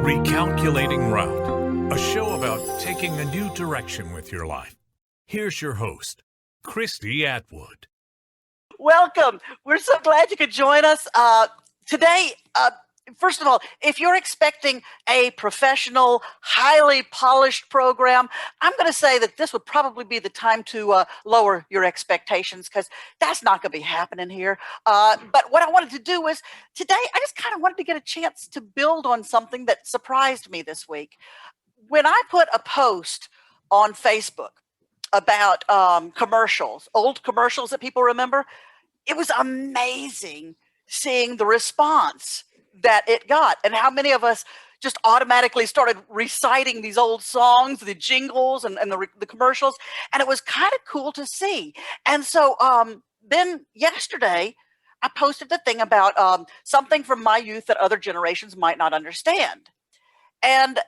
Recalculating Route, a show about taking a new direction with your life. Here's your host, Christy Atwood. Welcome. We're so glad you could join us today. First of all, if you're expecting a professional, highly polished program, I'm going to say that this would probably be the time to lower your expectations, because that's not going to be happening here. But what I wanted to do was today, I just kind of wanted to get a chance to build on something that surprised me this week. When I put a post on Facebook about commercials, old commercials that people remember, it was amazing seeing the response that it got, and how many of us just automatically started reciting these old songs, the jingles and the commercials, and it was kind of cool to see. And so then yesterday I posted the thing about something from my youth that other generations might not understand. And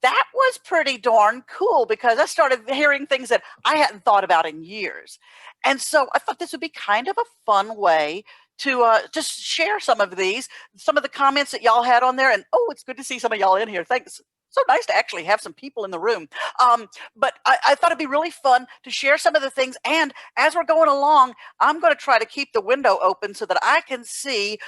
that was pretty darn cool, because I started hearing things that I hadn't thought about in years. And so I thought this would be kind of a fun way to just share some of the comments that y'all had on there. And oh, it's good to see some of y'all in here. Thanks. So nice to actually have some people in the room. But I thought it'd be really fun to share some of the things. And as we're going along, I'm going to try to keep the window open so that I can see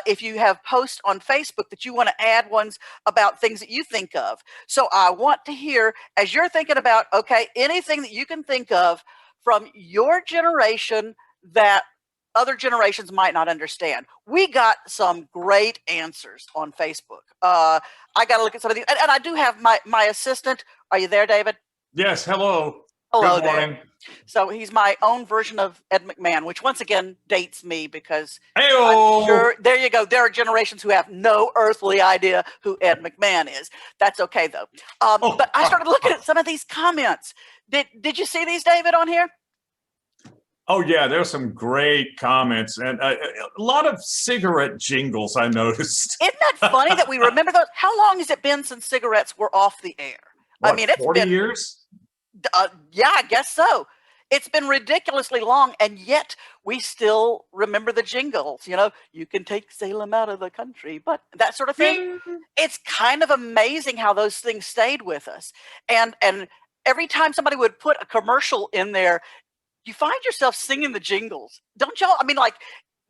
if you have posts on Facebook that you want to add ones about things that you think of. So I want to hear, as you're thinking about, okay, anything that you can think of from your generation that other generations might not understand. We got some great answers on Facebook. I got to look at some of these. And I do have my assistant. Are you there, David? Yes. Hello. Hello, Good morning. David. So he's my own version of Ed McMahon, which once again dates me, because Hey-o. I'm sure, there you go. There are generations who have no earthly idea who Ed McMahon is. That's okay, though. But I started looking at some of these comments. Did you see these, David, on here? Oh, yeah, there's some great comments, and a lot of cigarette jingles, I noticed. Isn't that funny that we remember those? How long has it been since cigarettes were off the air? What, I mean, it's 40 been years? Yeah, I guess so. It's been ridiculously long, and yet we still remember the jingles. You know, you can take Salem out of the country, but that sort of thing. It's kind of amazing how those things stayed with us. And every time somebody would put a commercial in there, you find yourself singing the jingles. Don't y'all? I mean, like,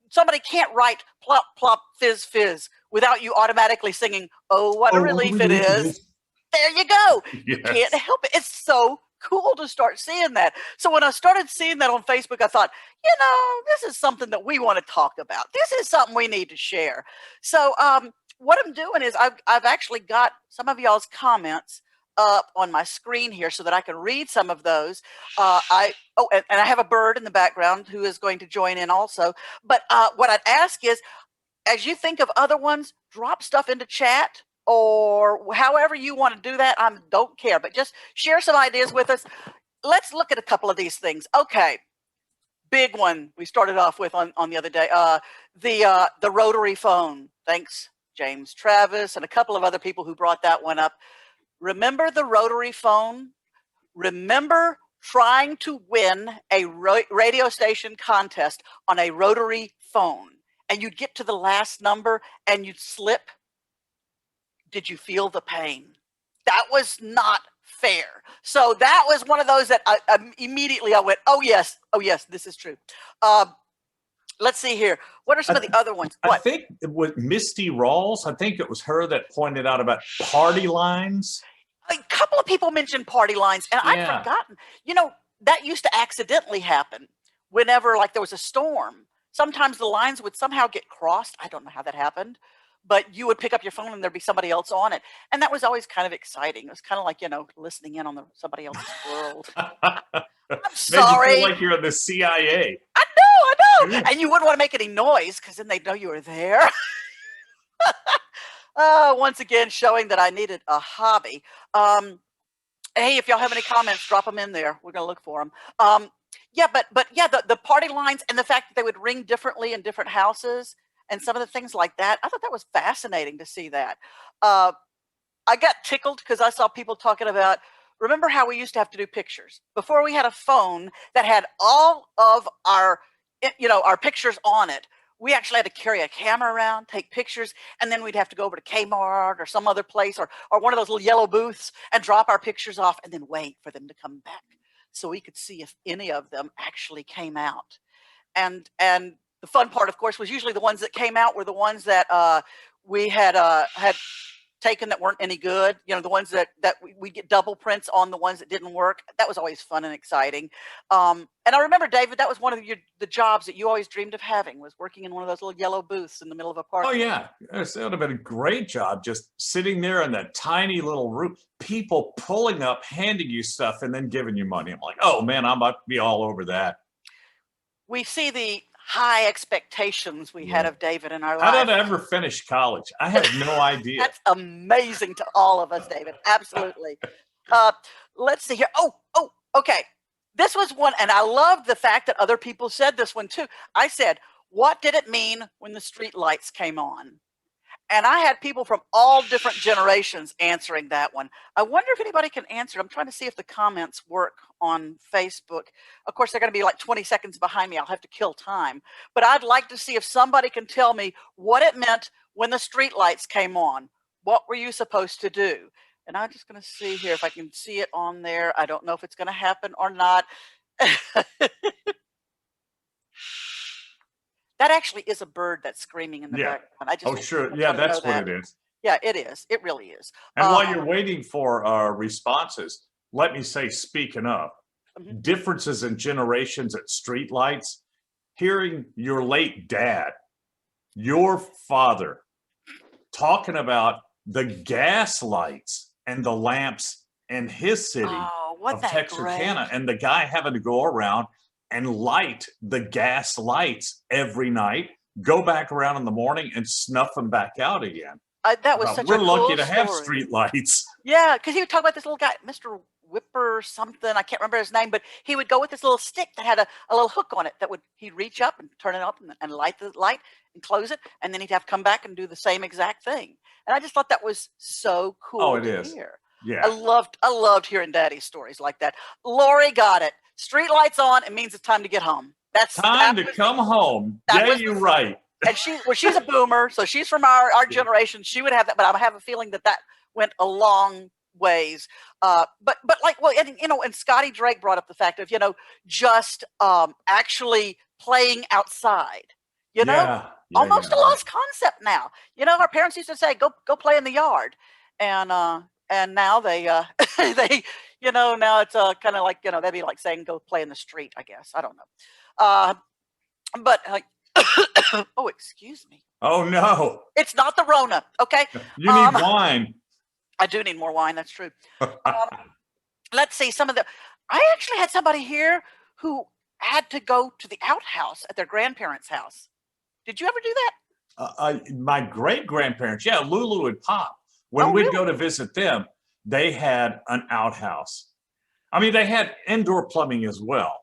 somebody can't write plop, plop, fizz, fizz without you automatically singing, oh, what a relief it is. There you go. Yes. You can't help it. It's so cool to start seeing that. So when I started seeing that on Facebook, I thought, you know, this is something that we want to talk about. This is something we need to share. So what I'm doing is I've actually got some of y'all's comments up on my screen here so that I can read some of those. And I have a bird in the background who is going to join in also. But what I'd ask is, as you think of other ones, drop stuff into chat, or however you want to do that. I don't care, but just share some ideas with us. Let's look at a couple of these things. Okay, big one we started off with on the other day, the rotary phone. Thanks, James Travis, and a couple of other people who brought that one up. Remember the rotary phone? Remember trying to win a radio station contest on a rotary phone, and you'd get to the last number and you'd slip? Did you feel the pain? That was not fair. So that was one of those that I immediately went, oh yes, this is true. Let's see here. What are some of the other ones? I think with Misty Rawls, I think it was her that pointed out about party lines. A couple of people mentioned party lines, and I'd forgotten. You know, that used to accidentally happen whenever, like, there was a storm. Sometimes the lines would somehow get crossed. I don't know how that happened, but you would pick up your phone and there'd be somebody else on it. And that was always kind of exciting. It was kind of like, you know, listening in on somebody else's world. I'm sorry. Made you feel like you're in the CIA. I know. And you wouldn't want to make any noise, because then they'd know you were there. Once again, showing that I needed a hobby. Hey, if y'all have any comments, drop them in there. We're going to look for them. The party lines, and the fact that they would ring differently in different houses, and some of the things like that. I thought that was fascinating to see that. I got tickled because I saw people talking about, remember how we used to have to do pictures before we had a phone that had all of our pictures on it. we actually had to carry a camera around, take pictures, and then we'd have to go over to Kmart or some other place or one of those little yellow booths and drop our pictures off and then wait for them to come back so we could see if any of them actually came out. And the fun part, of course, was usually the ones that came out were the ones that we had taken that weren't any good. You know, the ones that we get double prints on the ones that didn't work. That was always fun and exciting. And I remember, David, that was one of the jobs that you always dreamed of having, was working in one of those little yellow booths in the middle of a park. Oh yeah, yes, that would have been a great job, just sitting there in that tiny little room, people pulling up, handing you stuff, and then giving you money. I'm like, oh man, I'm about to be all over that. We see the high expectations we had of David in our life. How did I ever finish college? I have no idea. That's amazing to all of us, David. Absolutely. Let's see here. Oh, okay. This was one, and I loved the fact that other people said this one too. I said, what did it mean when the street lights came on? And I had people from all different generations answering that one. I wonder if anybody can answer. I'm trying to see if the comments work on Facebook. Of course, they're going to be like 20 seconds behind me. I'll have to kill time. But I'd like to see if somebody can tell me what it meant when the street lights came on. What were you supposed to do? And I'm just going to see here if I can see it on there. I don't know if it's going to happen or not. That actually is a bird that's screaming in the background. Oh, sure. Yeah, that's what it is. Yeah, it is. It really is. And while you're waiting for responses, let me say, speaking of differences in generations at streetlights, hearing your late dad, your father, talking about the gas lights and the lamps in his city of Texarkana, and the guy having to go around and light the gas lights every night, go back around in the morning and snuff them back out again. That was such a cool We're lucky to have story. street lights. Yeah, because he would talk about this little guy, Mr. Whipper or something. I can't remember his name, but he would go with this little stick that had a little hook on it that he'd reach up and turn it up and light the light and close it, and then he'd have to come back and do the same exact thing. And I just thought that was so cool to hear. Yeah. I loved hearing Daddy's stories like that. Lori got it. Street lights on, it means it's time to get home. That's time to come home. Yeah, you're right. And she's a boomer, so she's from our generation. She would have that, but I have a feeling that went a long ways. But like, well, and Scotty Drake brought up the fact of, just actually playing outside, almost a lost concept now. Our parents used to say, go play in the yard. And now they, now it's kind of like, that'd be like saying, go play in the street, I guess. I don't know. But oh, excuse me. Oh, no. It's not the Rona. Okay. You need wine. I do need more wine. That's true. Let's see I actually had somebody here who had to go to the outhouse at their grandparents' house. Did you ever do that? My great-grandparents, Lulu and Pop. When we'd go to visit them, they had an outhouse. I mean, they had indoor plumbing as well.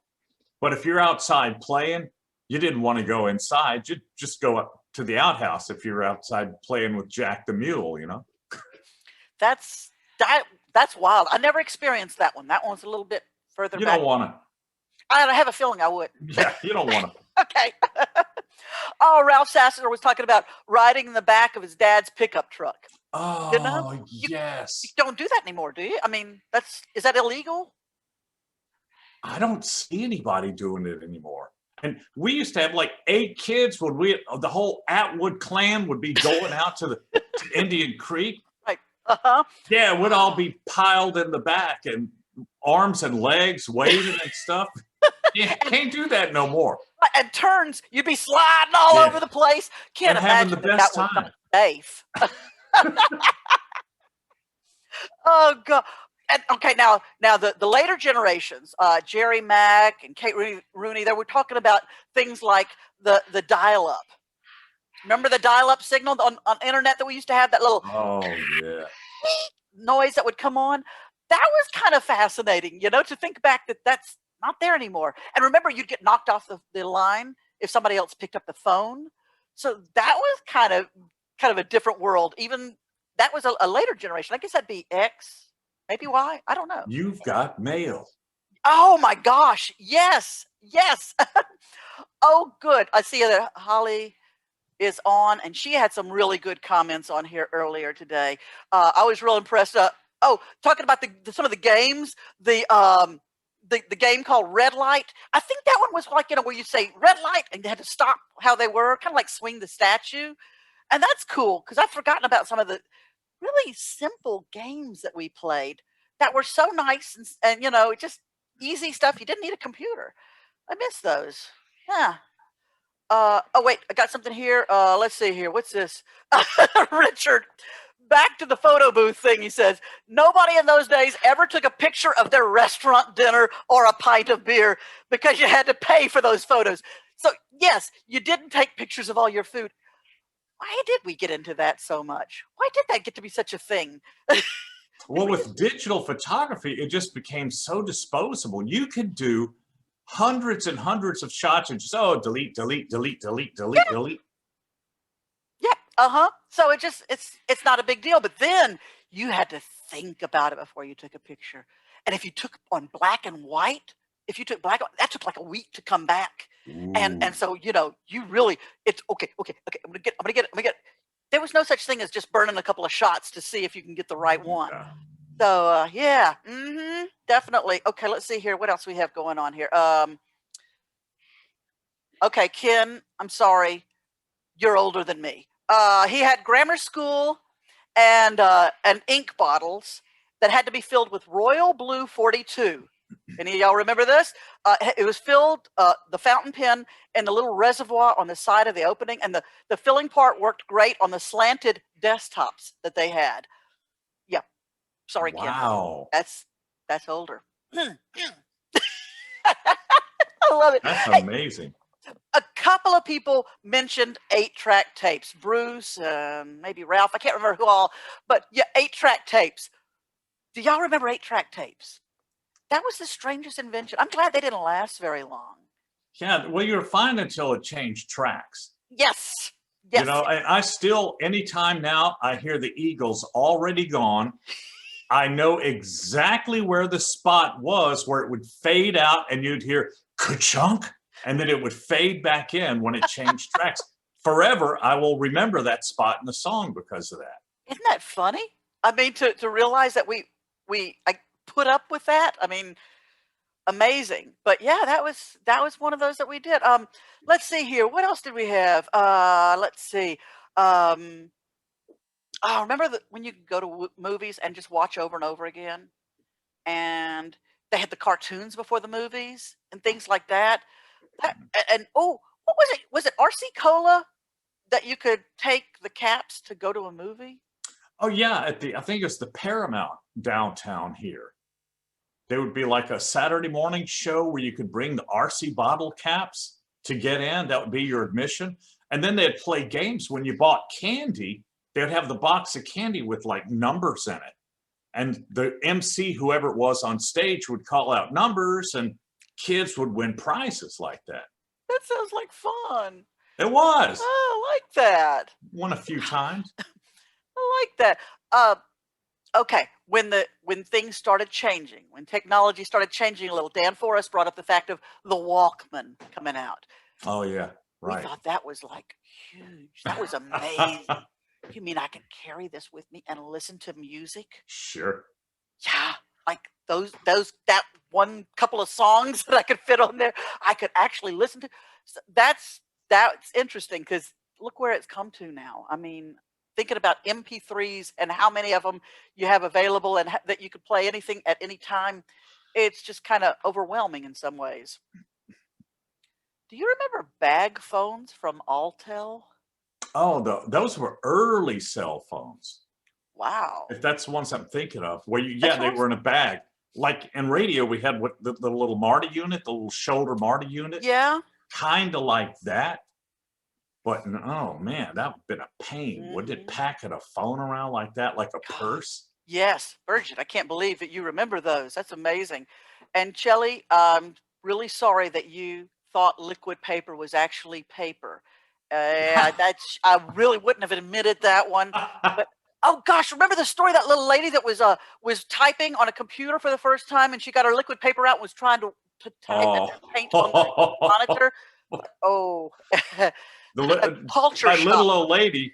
But if you're outside playing, you didn't want to go inside. You'd just go up to the outhouse if you're outside playing with Jack the Mule, That's wild. I never experienced that one. That one's a little bit further back. You don't want to. I have a feeling I would. Yeah, you don't want to. Okay. Oh, Ralph Sasser was talking about riding in the back of his dad's pickup truck. Oh, yes. You don't do that anymore, do you? I mean, is that illegal? I don't see anybody doing it anymore. And we used to have like 8 kids when the whole Atwood clan would be going out to Indian Creek. Right. Yeah, we'd all be piled in the back and arms and legs waving and stuff. You can't do that no more. And turns, you'd be sliding all over the place. Can't imagine having the best that time. was safe. Oh God. And, okay, now the later generations, Jerry Mack and Kate Rooney, they were talking about things like the dial-up. Remember the dial-up signal on internet that we used to have, that little noise that would come on? That was kind of fascinating, to think back that's not there anymore. And remember, you'd get knocked off the line if somebody else picked up the phone. So that was kind of a different world. Even that was a later generation. I guess that'd be X, maybe Y. I don't know. You've got mail. Oh my gosh. Yes. Oh, good. I see that Holly is on, and she had some really good comments on here earlier today. I was real impressed. Talking about some of the games, the game called Red Light. I think that one was like, where you say red light and you had to stop how they were, kind of like Swing the Statue. And that's cool because I've forgotten about some of the really simple games that we played that were so nice and just easy stuff. You didn't need a computer. I miss those. Yeah. Wait, I got something here. Let's see here. What's this? Richard, back to the photo booth thing. He says, nobody in those days ever took a picture of their restaurant dinner or a pint of beer because you had to pay for those photos. So yes, you didn't take pictures of all your food. Why did we get into that so much? Why did that get to be such a thing? Well, with digital photography, it just became so disposable. You could do hundreds and hundreds of shots and just, delete, delete, delete, delete, delete, delete. Yeah, so it's not a big deal. But then you had to think about it before you took a picture. And if you took on black and white, that took like a week to come back. And so, you really, it's okay. I'm gonna get. There was no such thing as just burning a couple of shots to see if you can get the right one. Yeah. So yeah, definitely. Okay, let's see here. What else we have going on here? Okay, Ken, I'm sorry, you're older than me. He had grammar school and ink bottles that had to be filled with Royal Blue 42. Any of y'all remember this? It was filled, the fountain pen in the little reservoir on the side of the opening, and the filling part worked great on the slanted desktops that they had. Yeah. Sorry, wow. Ken. That's older. I love it. That's amazing. A couple of people mentioned 8-track tapes. Bruce, maybe Ralph. I can't remember who all, but yeah, 8-track tapes. Do y'all remember 8-track tapes? That was the strangest invention. I'm glad they didn't last very long. Yeah, well, you were fine until it changed tracks. Yes. I still, anytime now I hear the Eagles Already Gone, I know exactly where the spot was where it would fade out and you'd hear ka-chunk, and then it would fade back in when it changed tracks. Forever, I will remember that spot in the song because of that. Isn't that funny? I mean, to realize that I put up with that. I mean, amazing. But yeah, that was one of those that we did. Let's see here. What else did we have? Let's see. Remember when you could go to movies and just watch over and over again, and they had the cartoons before the movies and things like that. What was it? Was it RC Cola that you could take the caps to go to a movie? Oh yeah, I think it's the Paramount downtown here. There would be like a Saturday morning show where you could bring the RC bottle caps to get in. That would be your admission. And then they'd play games. When you bought candy, they'd have the box of candy with like numbers in it. And the MC, whoever it was on stage, would call out numbers and kids would win prizes like that. That sounds like fun. It was. Oh, I like that. Won a few times. I like that. Okay, when things started changing, when technology started changing a little, Dan Forrest brought up the fact of the Walkman coming out. Oh yeah, right. We thought that was like huge. That was amazing. You mean I can carry this with me and listen to music? Sure. Yeah, like that one couple of songs that I could fit on there, I could actually listen to. So that's interesting because look where it's come to now. I mean, thinking about MP3s and how many of them you have available and that you could play anything at any time, it's just kind of overwhelming in some ways. Do you remember bag phones from Altel? Oh, those were early cell phones. Wow. If that's the ones I'm thinking of, where they were in a bag. Like in radio, we had the little Marty unit, the little shoulder Marty unit. Yeah. Kind of like that. But oh man, that would have been a pain. Would it pack a phone around like that, like a purse? Yes, Virgin. I can't believe that you remember those. That's amazing. And Shelly, I'm really sorry that you thought liquid paper was actually paper. I really wouldn't have admitted that one. But oh gosh, remember the story, that little lady that was typing on a computer for the first time, and she got her liquid paper out and was trying to type and paint on the monitor. Oh. a culture that shock. little old lady.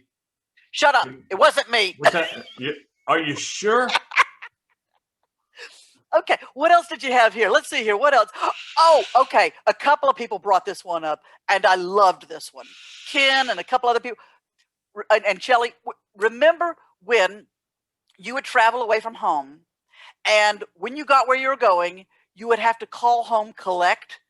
Shut up! It wasn't me. Was that, are you sure? Okay, what else did you have here? Let's see here. What else? Oh, okay. A couple of people brought this one up, and I loved this one. Ken and a couple other people, and Shelley. Remember when you would travel away from home, and when you got where you were going, you would have to call home collect,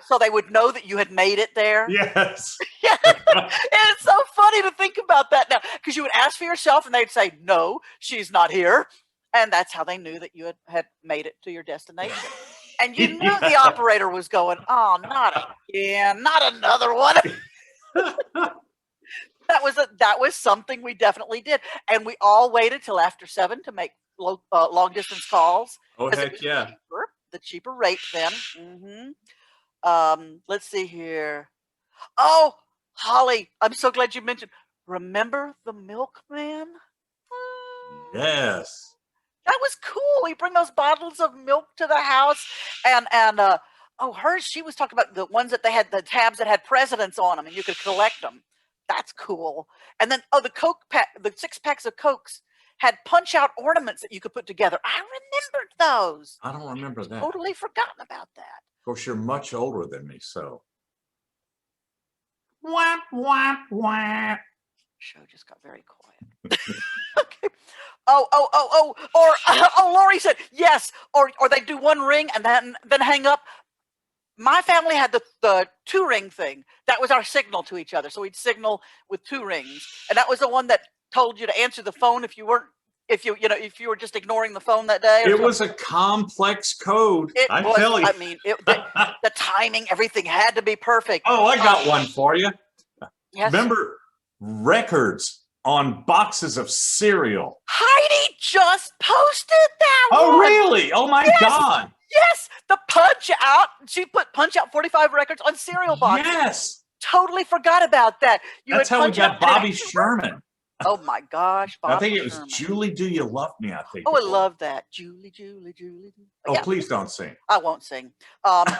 so they would know that you had made it there? Yes. Yeah. It's so funny to think about that now, because you would ask for yourself, and they'd say, "No, she's not here." And that's how they knew that you had made it to your destination. And you knew the operator was going, "Oh, not again, not another one." That was something we definitely did. And we all waited till after 7 to make long distance calls. Oh, heck yeah. Cheaper, the cheaper rate then. Let's see here. Oh, Holly, I'm so glad you mentioned. Remember the milkman? Yes. That was cool. He'd bring those bottles of milk to the house, and hers. She was talking about the ones that they had, the tabs that had presidents on them, and you could collect them. That's cool. And then the Coke pack, the 6 packs of Cokes had punch out ornaments that you could put together. I remembered those. I don't remember that. Totally forgotten about that. Of course, you're much older than me, so. Wah, wah, wah. Show just got very quiet. Okay. Lori said yes, or they do one ring and then hang up. My family had the 2-ring thing. That was our signal to each other. So we'd signal with 2 rings, and that was the one that told you to answer the phone if you were just ignoring the phone that day. It was a complex code. I tell you. I mean, the timing, everything had to be perfect. Oh, I got one for you. Yes. Remember records on boxes of cereal? Heidi just posted that one. Oh, really? Oh, my God. Yes, the punch out. She put punch out 45 records on cereal boxes. Yes. Totally forgot about that. That's how we got Bobby Sherman. Oh my gosh, Bobby I think it was Sherman. Julie, Do You Love Me? I think. Oh, I love that. Julie. Oh, yeah. Please don't sing. I won't sing. But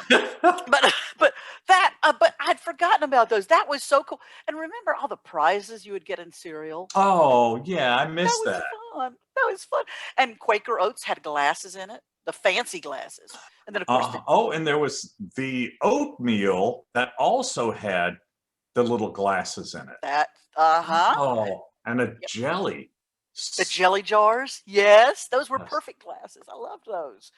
I'd forgotten about those. That was so cool. And remember all the prizes you would get in cereal? Oh, yeah, I missed that. Fun. That was fun. And Quaker Oats had glasses in it, the fancy glasses. And then of course and there was the oatmeal that also had the little glasses in it. Oh, and a jelly. The jelly jars. Yes, those were perfect glasses. I loved those.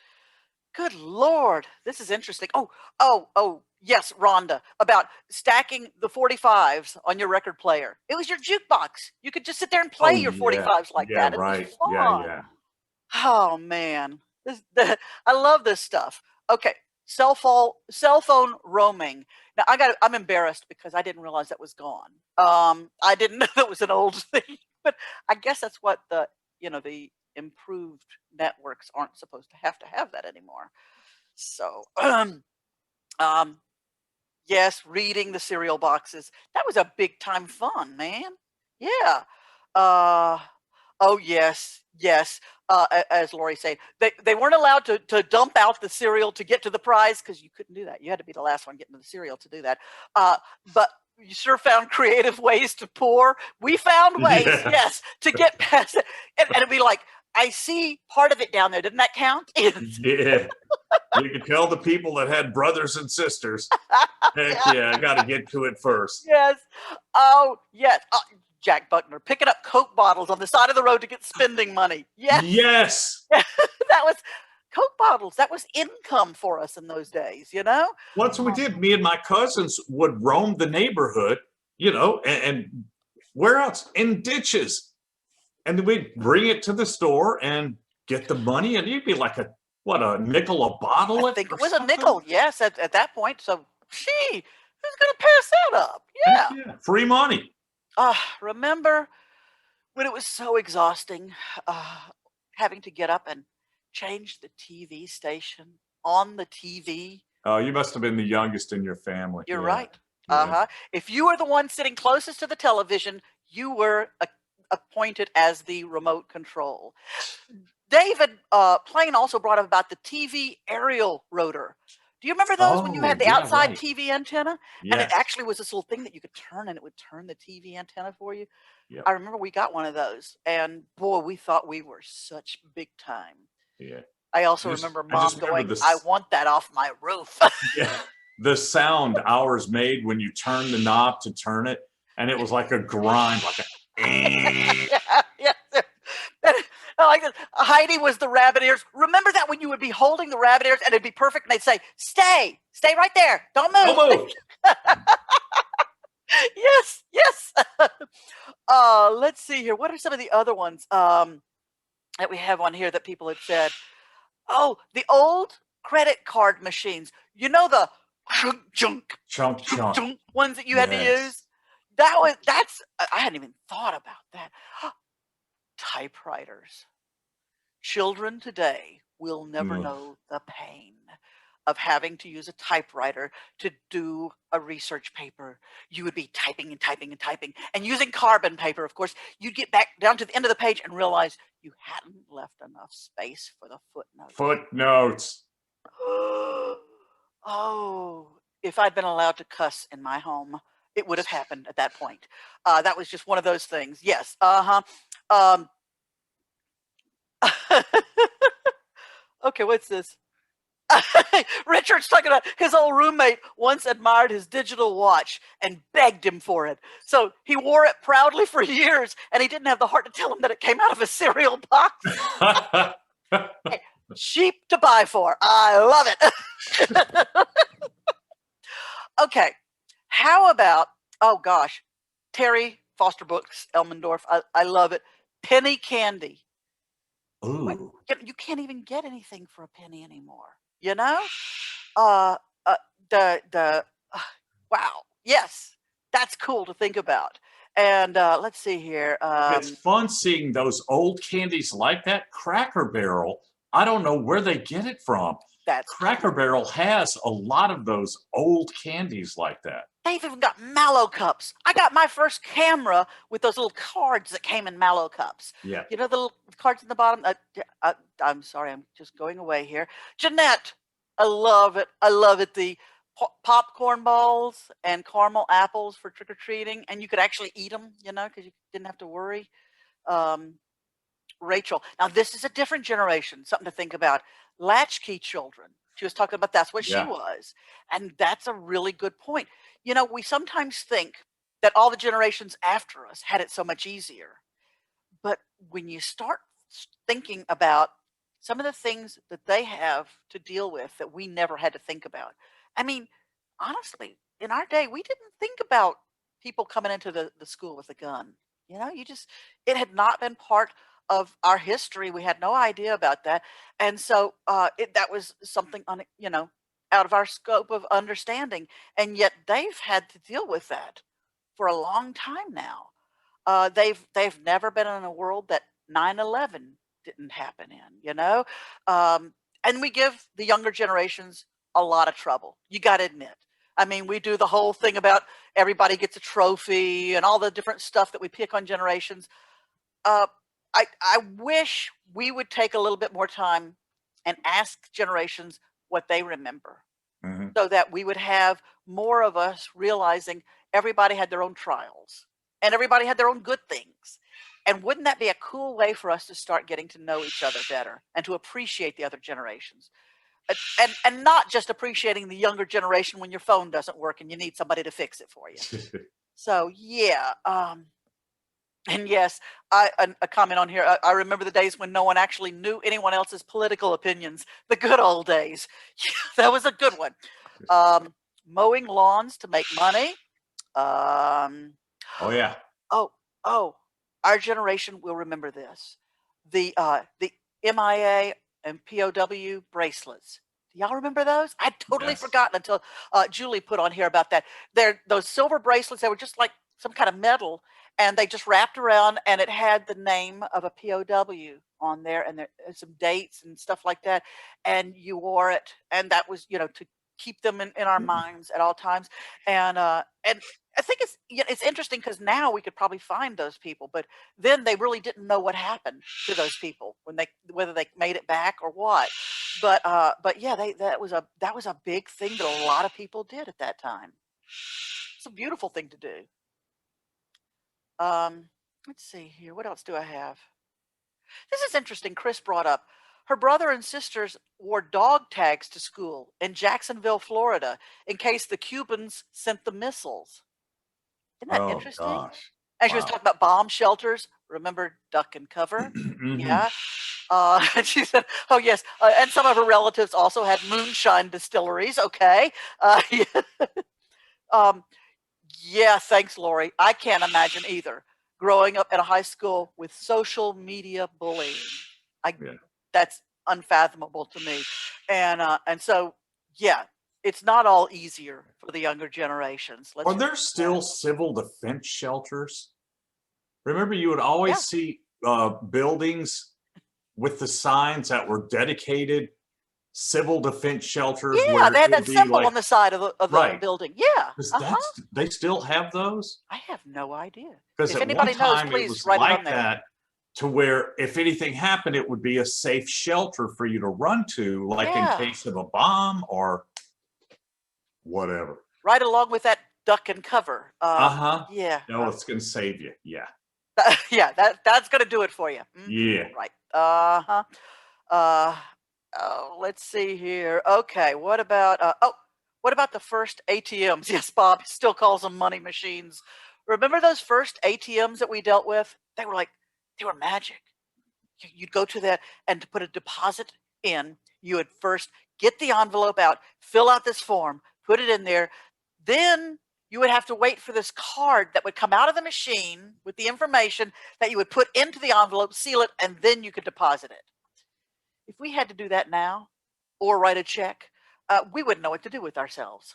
Good Lord, this is interesting. Oh, yes, Rhonda, about stacking the 45s on your record player. It was your jukebox. You could just sit there and play your 45s like that. Right. It was fun. Yeah. Oh man, I love this stuff. Okay, cell phone roaming. Now I'm embarrassed because I didn't realize that was gone. I didn't know that was an old thing, but I guess that's what the improved networks aren't supposed to have that anymore. So, yes, reading the cereal boxes. That was a big time fun, man. Yeah. Oh yes. As Lori said, they weren't allowed to dump out the cereal to get to the prize because you couldn't do that. You had to be the last one getting to the cereal to do that. But you sure found creative ways to pour. We found ways, yes, to get past it. And it'd be like, I see part of it down there. Didn't that count? Yeah. You could tell the people that had brothers and sisters. Heck yeah, I got to get to it first. Yes. Oh, yes. Jack Buckner picking up Coke bottles on the side of the road to get spending money. Yes. Yes. That was Coke bottles. That was income for us in those days, Once we did, me and my cousins would roam the neighborhood, and where else? In ditches. And then we'd bring it to the store and get the money. And you'd be like a nickel a bottle? I think it was a nickel, yes, at that point. So, who's going to pass that up? Yeah. Free money. Remember when it was so exhausting having to get up and change the TV station on the TV? Oh, you must have been the youngest in your family. You're right. If you were the one sitting closest to the television, you were appointed as the remote control. David Plain also brought up about the TV aerial rotor. Do you remember those when you had Oh, the yeah, outside right. TV antenna? And it Yes. actually was this little thing that you could turn and it would turn the TV antenna for you. Yep. I remember we got one of those and boy, we thought we were such big time. Yeah. I also remember I just mom remember going, I this. want that off my roof. Yeah. The sound ours made when you turn the knob to turn it, and it was like a grind, like a. Yeah, yeah. I like this. Heidi was the rabbit ears. Remember that when you would be holding the rabbit ears and it'd be perfect and they'd say, stay right there. Don't move. Don't move. Yes, yes. Let's see here. What are some of the other ones that we have on here that people had said? Oh, the old credit card machines. You know the chunk, chunk, Chunk, chunk. chunk ones that you had to Yes. use? I hadn't even thought about that. Typewriters. Children today will never Ugh. know the pain of having to use a typewriter to do a research paper. You would be typing and typing and typing and using carbon paper, of course. You'd get back down to the end of the page and realize you hadn't left enough space for the footnotes. Footnotes. Oh, if I'd been allowed to cuss in my home, it would have happened at that point. That was just one of those things. Yes. Okay, what's this? Richard's talking about his old roommate once admired his digital watch and begged him for it. So he wore it proudly for years, and he didn't have the heart to tell him that it came out of a cereal box. Cheap to buy for. I love it. Okay, how about, oh gosh, Terry Foster Brooks, Elmendorf. I love it. Penny candy. Ooh. You can't even get anything for a penny anymore. You know? Wow. Yes, that's cool to think about. And let's see here. It's fun seeing those old candies like that. Cracker Barrel, I don't know where they get it from. That's Cracker Barrel has a lot of those old candies like that. They've even got mallow cups. I got my first camera with those little cards that came in mallow cups. Yeah. You know the little cards in the bottom? I'm sorry, I'm just going away here. Jeanette, I love it. I love it. The popcorn balls and caramel apples for trick-or-treating. And you could actually eat them, you know, because you didn't have to worry. Rachel. Now, this is a different generation, something to think about. Latchkey children. She was talking about that's what she was. And that's a really good point. You know, we sometimes think that all the generations after us had it so much easier. But when you start thinking about some of the things that they have to deal with that we never had to think about. I mean, honestly, in our day, we didn't think about people coming into the school with a gun. You know, it had not been part of our history. We had no idea about that. And so that was something, out of our scope of understanding. And yet they've had to deal with that for a long time now. They've never been in a world that 9/11 didn't happen in, you know? And we give the younger generations a lot of trouble. You got to admit. I mean, we do the whole thing about everybody gets a trophy and all the different stuff that we pick on generations. I wish we would take a little bit more time and ask generations what they remember, so that we would have more of us realizing everybody had their own trials and everybody had their own good things. And wouldn't that be a cool way for us to start getting to know each other better and to appreciate the other generations? And not just appreciating the younger generation when your phone doesn't work and you need somebody to fix it for you. So yeah. And yes, a comment on here. I remember the days when no one actually knew anyone else's political opinions. The good old days. Yeah, that was a good one. Mowing lawns to make money. Oh yeah. Oh, our generation will remember this. The MIA and POW bracelets. Do y'all remember those? I'd totally forgotten until Julie put on here about that. They're those silver bracelets. They were just like some kind of metal, and they just wrapped around, and it had the name of a POW on there, and there some dates and stuff like that. And you wore it, and that was, to keep them in our minds at all times. And I think it's interesting because now we could probably find those people, but then they really didn't know what happened to those people whether they made it back or what. But yeah, that was a big thing that a lot of people did at that time. It's a beautiful thing to do. Let's see here. What else do I have? This is interesting. Chris brought up her brother and sisters wore dog tags to school in Jacksonville, Florida, in case the Cubans sent the missiles. Isn't that Oh interesting? gosh. And she was Wow. talking about bomb shelters. Remember duck and cover? Mhm. Yeah. And she said, "Oh yes," and some of her relatives also had moonshine distilleries. Okay. Yeah. Um, yeah. Thanks, Lori. I can't imagine either. Growing up at a high school with social media bullying, I Yeah. that's unfathomable to me. And so yeah, it's not all easier for the younger generations. Let's Are just there still civil defense shelters? Remember, you would always yeah. see buildings with the signs that were dedicated civil defense shelters Yeah, where they had it that would be symbol like, on the side of the right. building. Yeah. Because Uh-huh. they still have those? I have no idea. Because If at one anybody knows, time it please was write it on like there. that, to where if anything happened, it would be a safe shelter for you to run to, like in Yeah. case of a bomb or whatever. Right along with that duck and cover. Uh-huh. Yeah. No, it's going to save you. Yeah. Yeah, that's gonna do it for you. Yeah. Right. Uh-huh. Uh oh, let's see here. Okay, what about what about the first ATMs? Yes, Bob still calls them money machines. Remember those first ATMs that we dealt with? They were magic. You'd go to that, and to put a deposit in, you would first get the envelope out, fill out this form, put it in there. Then you would have to wait for this card that would come out of the machine with the information that you would put into the envelope, seal it, and then you could deposit it. If we had to do that now or write a check, we wouldn't know what to do with ourselves.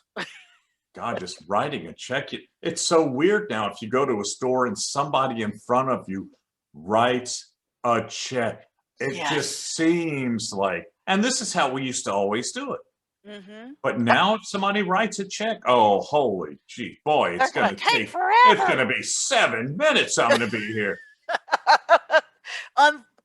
God, just writing a check. It's so weird now. If you go to a store and somebody in front of you writes a check, it Yes. just seems like, and this is how we used to always do it. Mm-hmm. But now if somebody writes a check, oh, holy gee, boy, it's They're going gonna to take take, forever. it's going to be 7 minutes. I'm going to be here.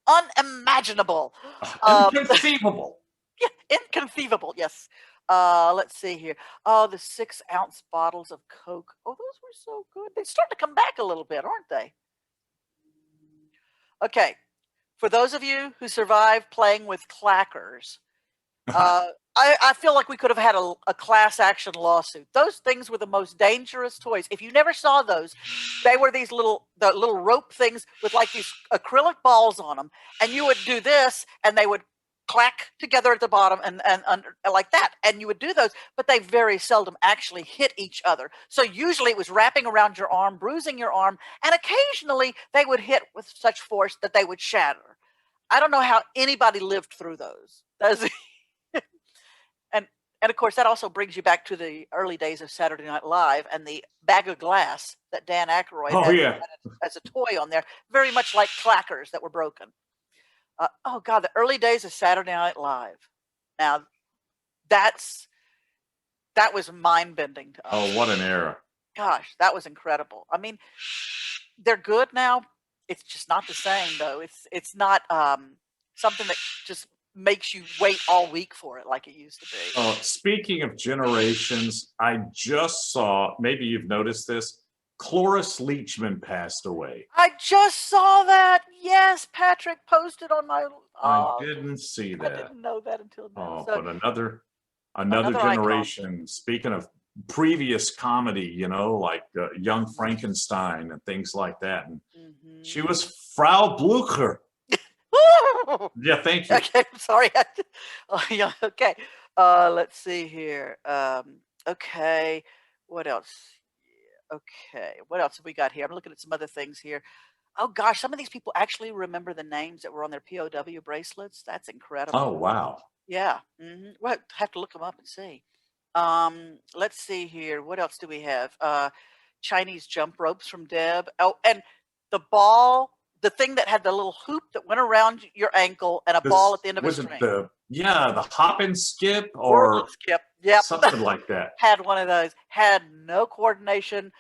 Unimaginable. Um, Inconceivable. yeah, inconceivable. Yes. Let's see here. Oh, the 6-ounce bottles of Coke. Oh, those were so good. They start to come back a little bit, aren't they? Okay. For those of you who survived playing with clackers, I feel like we could have had a class action lawsuit. Those things were the most dangerous toys. If you never saw those, they were the little rope things with like these acrylic balls on them, and you would do this, and they would clack together at the bottom and under like that, and you would do those, but they very seldom actually hit each other. So usually it was wrapping around your arm, bruising your arm, and occasionally they would hit with such force that they would shatter. I don't know how anybody lived through those. And of course, that also brings you back to the early days of Saturday Night Live and the bag of glass that Dan Aykroyd Oh, had yeah. as a toy on there, very much like clackers that were broken. Oh God, the early days of Saturday Night Live. Now, that was mind bending to us. Oh, what an era. Gosh, that was incredible. I mean, they're good now. It's just not the same, though. It's not something that just makes you wait all week for it like it used to be. Speaking of generations, I just saw, maybe you've noticed this, Cloris Leachman passed away. I just saw that. Yes, Patrick posted on my. I didn't see that. I didn't know that until now. Oh, So, but another icon. generation. Speaking of previous comedy, you know, like Young Frankenstein and things like that. And she was Frau Blucher. Yeah, thank you. Okay, I'm sorry. Oh, yeah, okay. Let's see here. Okay, what else? Okay, what else have we got here? I'm looking at some other things here. Oh gosh, some of these people actually remember the names that were on their POW bracelets. That's incredible. Oh, wow. Yeah. Well, I have to look them up and see. Let's see here. What else do we have? Chinese jump ropes from Deb. Oh, and the ball, the thing that had the little hoop that went around your ankle and a ball at the end of a string. The hop and skip or skip. Yep. something like that. Had one of those. Had no coordination.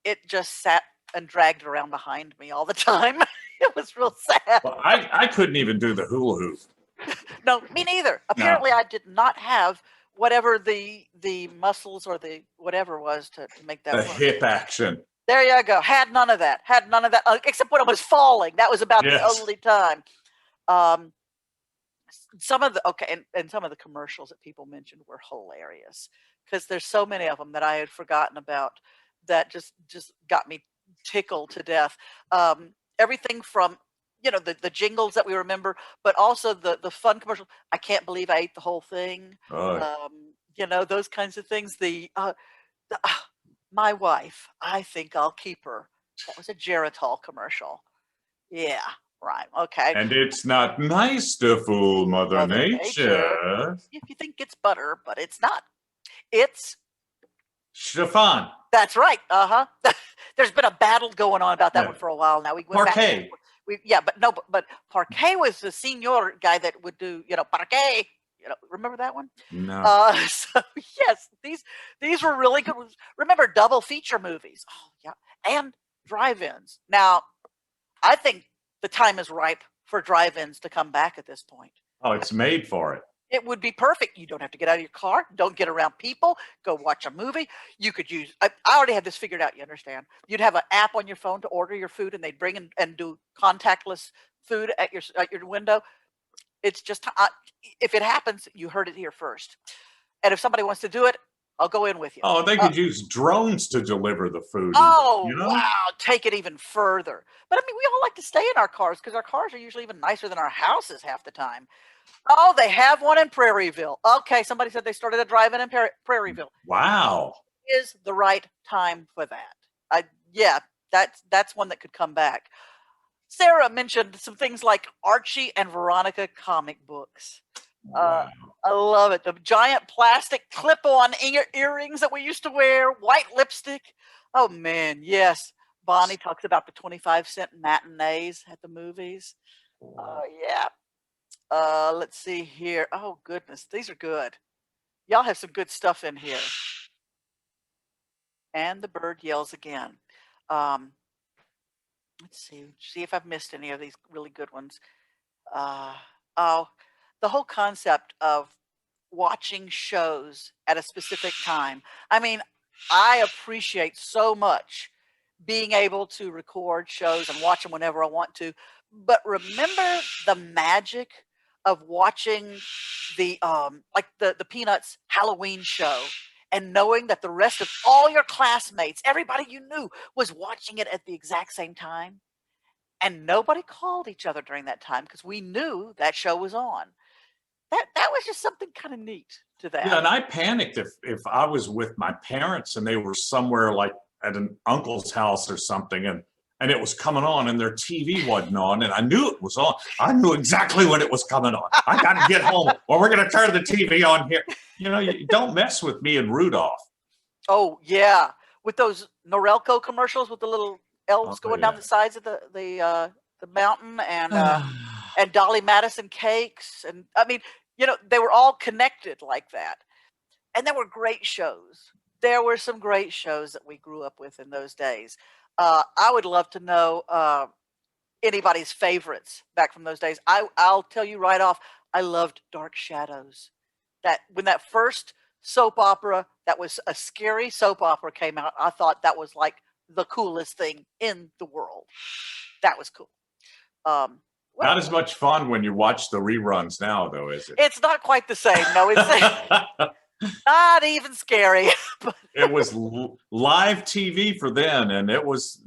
It just sat and dragged around behind me all the time. It was real sad. Well, I couldn't even do the hula hoop. No, me neither. Apparently, I did not have whatever the muscles or the whatever was to make that The work. hip action. There you go. Had none of that. Had none of that, except when I was falling. That was about the Yes. only time. Um, some of the and some of the commercials that people mentioned were hilarious because there's so many of them that I had forgotten about that just got me tickled to death. Everything from the jingles that we remember, but also the fun commercial. I can't believe I ate the whole thing. Oh, Those kinds of things. My wife, I think I'll keep her. That was a Geritol commercial. Yeah, right. Okay. and it's not nice to fool Mother Nature. If you think it's butter, but it's not. It's Chiffon. That's right. There's been a battle going on about that Yeah. one for a while now. We went back. Parquet. But Parquet was the senior guy that would do Parquet. Remember that one? No. So yes, these were really good ones. Remember double feature movies? Oh yeah, and drive-ins. Now, I think the time is ripe for drive-ins to come back at this point. Oh, it's made for it. It would be perfect. You don't have to get out of your car. Don't get around people. Go watch a movie. You could use, I already have this figured out, you understand. You'd have an app on your phone to order your food and they'd bring in and do contactless food at your window. It's just, if it happens, you heard it here first. And if somebody wants to do it, I'll go in with you. Oh, they could use drones to deliver the food. Oh, even, wow. Take it even further. But I mean, we all like to stay in our cars because our cars are usually even nicer than our houses half the time. Oh, they have one in Prairieville. Okay, somebody said they started a drive-in in Prairieville. Wow. Is the right time for that? Yeah, that's one that could come back. Sarah mentioned some things like Archie and Veronica comic books. Wow. I love it. The giant plastic clip-on earrings that we used to wear, white lipstick. Oh man, yes. Bonnie talks about the 25-cent matinees at the movies. Oh yeah. Let's see here. Oh goodness, these are good. Y'all have some good stuff in here. And the bird yells again. Let's see if I've missed any of these really good ones. Oh, the whole concept of watching shows at a specific time. I mean, I appreciate so much being able to record shows and watch them whenever I want to. But remember the magic of watching the the Peanuts Halloween show and knowing that the rest of all your classmates, everybody you knew, was watching it at the exact same time. And nobody called each other during that time because we knew that show was on. That was just something kind of neat to that. Yeah, and I panicked if I was with my parents and they were somewhere like at an uncle's house or something and it was coming on and their TV wasn't on and I knew it was on. I knew exactly when it was coming on. I got to get home or we're going to turn the TV on here. You don't mess with me and Rudolph. Oh, yeah. With those Norelco commercials with the little elves going down the sides of the mountain and Dolly Madison cakes. And I mean, they were all connected like that. And there were great shows. There were some great shows that we grew up with in those days. I would love to know anybody's favorites back from those days. I'll tell you right off, I loved Dark Shadows. When that first soap opera, that was a scary soap opera, came out, I thought that was like the coolest thing in the world. That was cool. Not as much fun when you watch the reruns now, though, is it? It's not quite the same. No, it's not even scary. It was live TV for then, and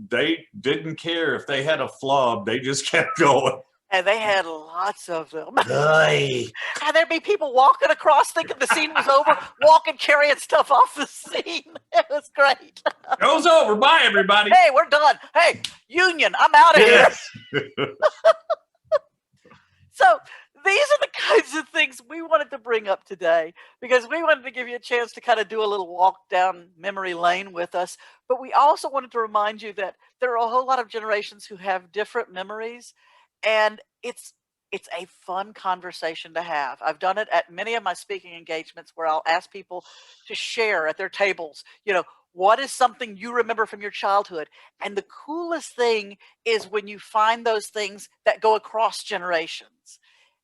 they didn't care if they had a flub. They just kept going. And they had lots of them. Hey. And there'd be people walking across thinking the scene was over, walking, carrying stuff off the scene. It was great. Show's over. Bye, everybody. Hey, we're done. Hey, Union, I'm out of here. So these are the kinds of things we wanted to bring up today because we wanted to give you a chance to kind of do a little walk down memory lane with us. But we also wanted to remind you that there are a whole lot of generations who have different memories. And it's a fun conversation to have. I've done it at many of my speaking engagements where I'll ask people to share at their tables, what is something you remember from your childhood? And the coolest thing is when you find those things that go across generations.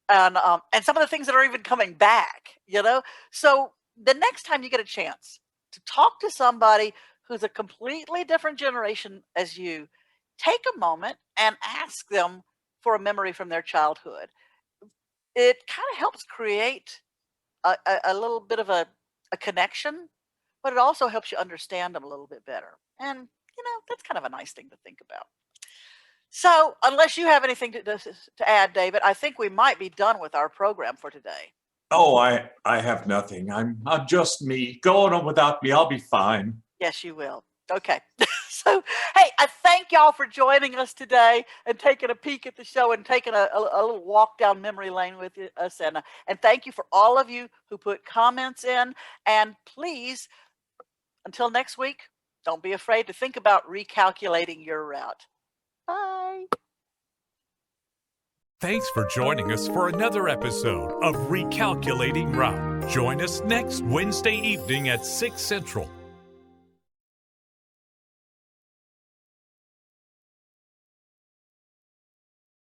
and some of the things that are even coming back, you know? So the next time you get a chance to talk to somebody who's a completely different generation as you, take a moment and ask them for a memory from their childhood. It kind of helps create a little bit of a connection, but it also helps you understand them a little bit better. And, that's kind of a nice thing to think about. So, unless you have anything to add, David, I think we might be done with our program for today. Oh, I have nothing. I'm just me. Going on without me, I'll be fine. Yes, you will. Okay. So, hey, I thank y'all for joining us today and taking a peek at the show and taking a little walk down memory lane with us. And thank you for all of you who put comments in. And please, until next week, don't be afraid to think about recalculating your route. Bye. Thanks for joining us for another episode of Recalculating Route. Join us next Wednesday evening at 6 Central